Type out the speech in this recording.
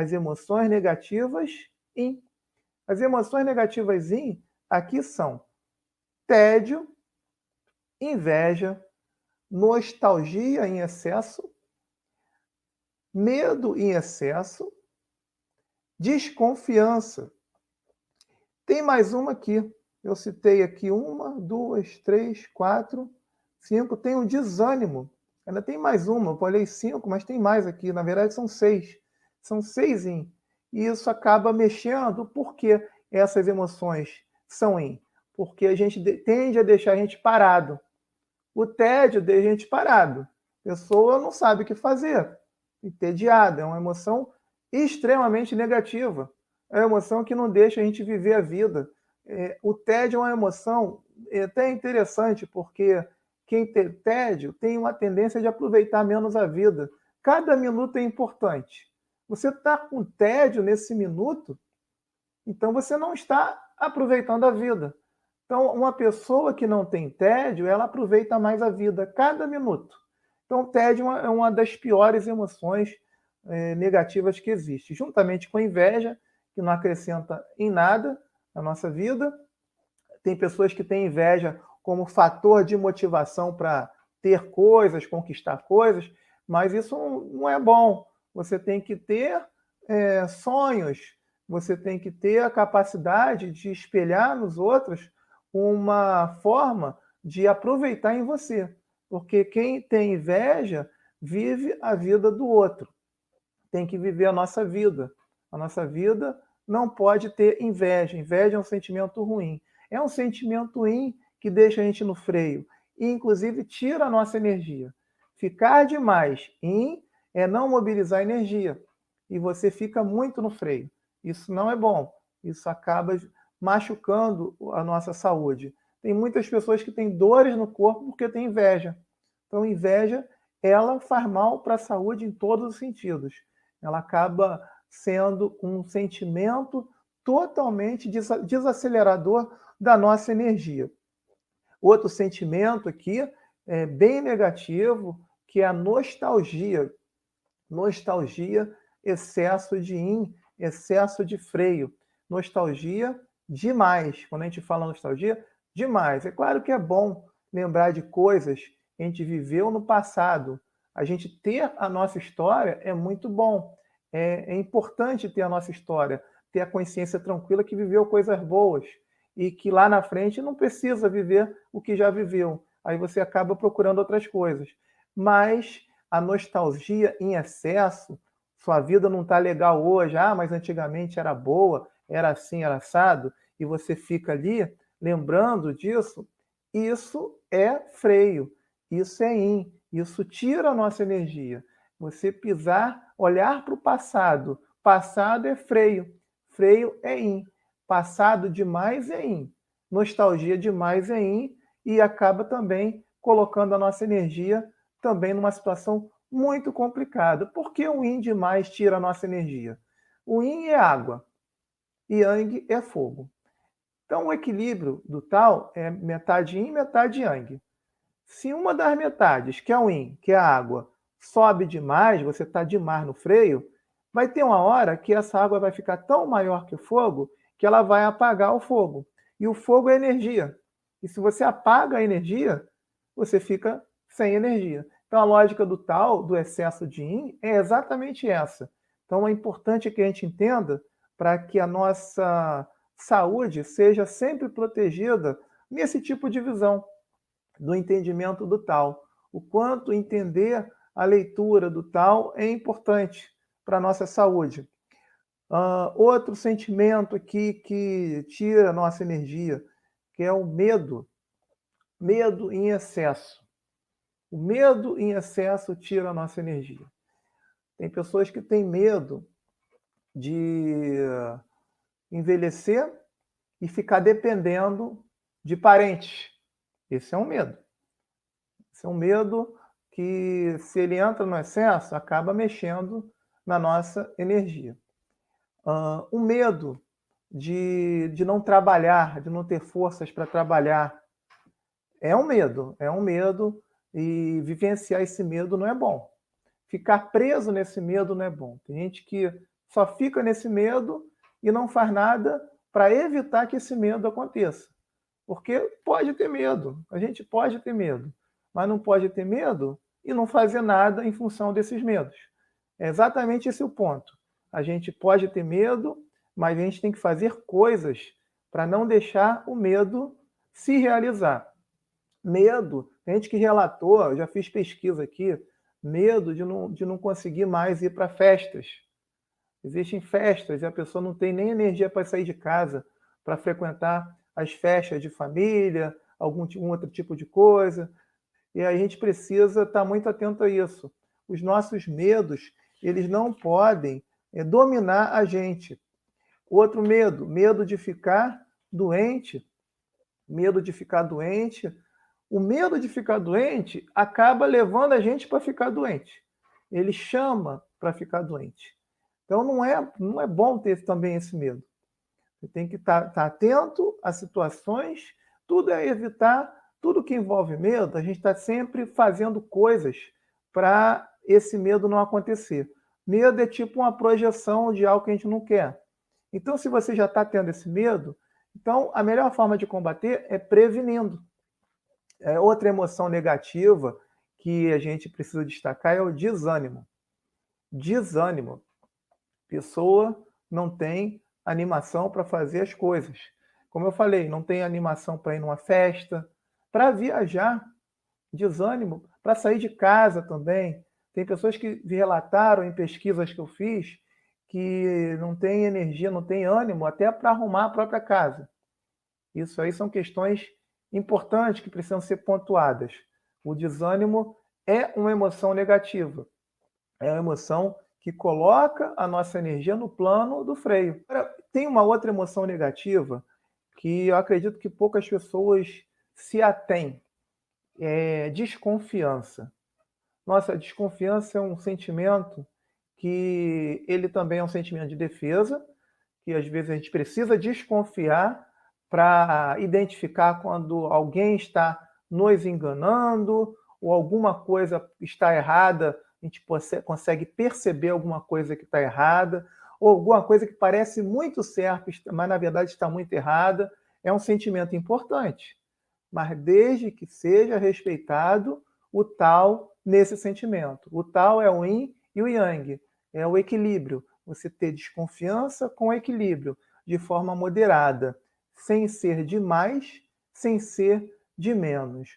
as emoções negativas yin. As emoções negativas yin aqui são tédio, inveja, nostalgia em excesso, medo em excesso, desconfiança. Tem mais uma aqui. Eu citei aqui 1, 2, 3, 4, 5. Tem um desânimo. Ainda tem mais uma. Eu falei 5, mas tem mais aqui. Na verdade, são 6. São 6 yin. E isso acaba mexendo. Por que essas emoções são yin? Porque a gente tende a deixar a gente parado. O tédio deixa a gente parado. A pessoa não sabe o que fazer. Entediada. É uma emoção extremamente negativa. É uma emoção que não deixa a gente viver a vida. O tédio é uma emoção até interessante, porque quem tem tédio tem uma tendência de aproveitar menos a vida. Cada minuto é importante. Você está com tédio nesse minuto, então você não está aproveitando a vida. Então, uma pessoa que não tem tédio, ela aproveita mais a vida, cada minuto. Então, o tédio é uma das piores emoções negativas que existe, juntamente com a inveja, que não acrescenta em nada na nossa vida. Tem pessoas que têm inveja como fator de motivação para ter coisas, conquistar coisas, mas isso não é bom. Você tem que ter sonhos, você tem que ter a capacidade de espelhar nos outros uma forma de aproveitar em você. Porque quem tem inveja vive a vida do outro. Tem que viver a nossa vida. A nossa vida não pode ter inveja. Inveja é um sentimento ruim. É um sentimento ruim que deixa a gente no freio e, inclusive, tira a nossa energia. Ficar demais é não mobilizar energia e você fica muito no freio. Isso não é bom. Isso acaba machucando a nossa saúde. Tem muitas pessoas que têm dores no corpo porque têm inveja. Então, inveja, ela faz mal para a saúde em todos os sentidos. Ela acaba sendo um sentimento totalmente desacelerador da nossa energia. Outro sentimento aqui é bem negativo, que é a nostalgia. Nostalgia, excesso de yin, excesso de freio. Nostalgia demais. Quando a gente fala nostalgia, demais. É claro que é bom lembrar de coisas que a gente viveu no passado. A gente ter a nossa história é muito bom. É importante ter a nossa história, ter a consciência tranquila que viveu coisas boas e que lá na frente não precisa viver o que já viveu. Aí você acaba procurando outras coisas. Mas a nostalgia em excesso, sua vida não está legal hoje, mas antigamente era boa, era assim, era assado, e você fica ali lembrando disso, isso é freio, isso é yin, isso tira a nossa energia. Você pisar, olhar para o passado, passado é freio, freio é yin, passado demais é yin, nostalgia demais é yin, e acaba também colocando a nossa energia também numa situação muito complicada. Por que o yin demais tira a nossa energia? O yin é água, yang é fogo. Então, o equilíbrio do tal é metade yin, metade yang. Se uma das metades, que é o yin, que é a água, sobe demais, você está demais no freio, vai ter uma hora que essa água vai ficar tão maior que o fogo que ela vai apagar o fogo. E o fogo é energia. E se você apaga a energia, você fica sem energia. Então, a lógica do tal, do excesso de yin, é exatamente essa. Então, é importante que a gente entenda para que a nossa saúde seja sempre protegida nesse tipo de visão, do entendimento do tal. O quanto entender a leitura do tal é importante para a nossa saúde. Outro sentimento aqui que tira a nossa energia, que é o medo. Medo em excesso. O medo em excesso tira a nossa energia. Tem pessoas que têm medo de envelhecer e ficar dependendo de parentes. Esse é um medo. Esse é um medo que, se ele entra no excesso, acaba mexendo na nossa energia. O medo de não trabalhar, de não ter forças para trabalhar, é um medo, e vivenciar esse medo não é bom. Ficar preso nesse medo não é bom. Tem gente que só fica nesse medo e não faz nada para evitar que esse medo aconteça. Porque pode ter medo, a gente pode ter medo, mas não pode ter medo e não fazer nada em função desses medos. É exatamente esse o ponto. A gente pode ter medo, mas a gente tem que fazer coisas para não deixar o medo se realizar. Medo, tem gente que relatou, eu já fiz pesquisa aqui, medo de não conseguir mais ir para festas. Existem festas e a pessoa não tem nem energia para sair de casa, para frequentar as festas de família, algum outro tipo de coisa. E a gente precisa estar muito atento a isso. Os nossos medos, eles não podem dominar a gente. Outro medo, medo de ficar doente. Medo de ficar doente. O medo de ficar doente acaba levando a gente para ficar doente. Ele chama para ficar doente. Então não é bom ter também esse medo. Você tem que estar atento a situações, tudo é evitar, tudo que envolve medo, a gente está sempre fazendo coisas para esse medo não acontecer. Medo é tipo uma projeção de algo que a gente não quer. Então, se você já está tendo esse medo, então a melhor forma de combater é prevenindo. Outra emoção negativa que a gente precisa destacar é o desânimo. Desânimo. Pessoa não tem animação para fazer as coisas. Como eu falei, não tem animação para ir numa festa, para viajar, desânimo, para sair de casa também. Tem pessoas que relataram em pesquisas que eu fiz que não tem energia, não tem ânimo até para arrumar a própria casa. Isso aí são questões importantes que precisam ser pontuadas. O desânimo é uma emoção negativa. É uma emoção que coloca a nossa energia no plano do freio. Tem uma outra emoção negativa que eu acredito que poucas pessoas se atêm. É desconfiança. Nossa, a desconfiança é um sentimento que ele também é um sentimento de defesa, que às vezes a gente precisa desconfiar para identificar quando alguém está nos enganando ou alguma coisa está errada, a gente consegue perceber alguma coisa que está errada, ou alguma coisa que parece muito certa, mas na verdade está muito errada. É um sentimento importante, mas desde que seja respeitado o tal nesse sentimento. O tal é o yin e o yang, é o equilíbrio. Você ter desconfiança com equilíbrio, de forma moderada, sem ser de mais, sem ser de menos.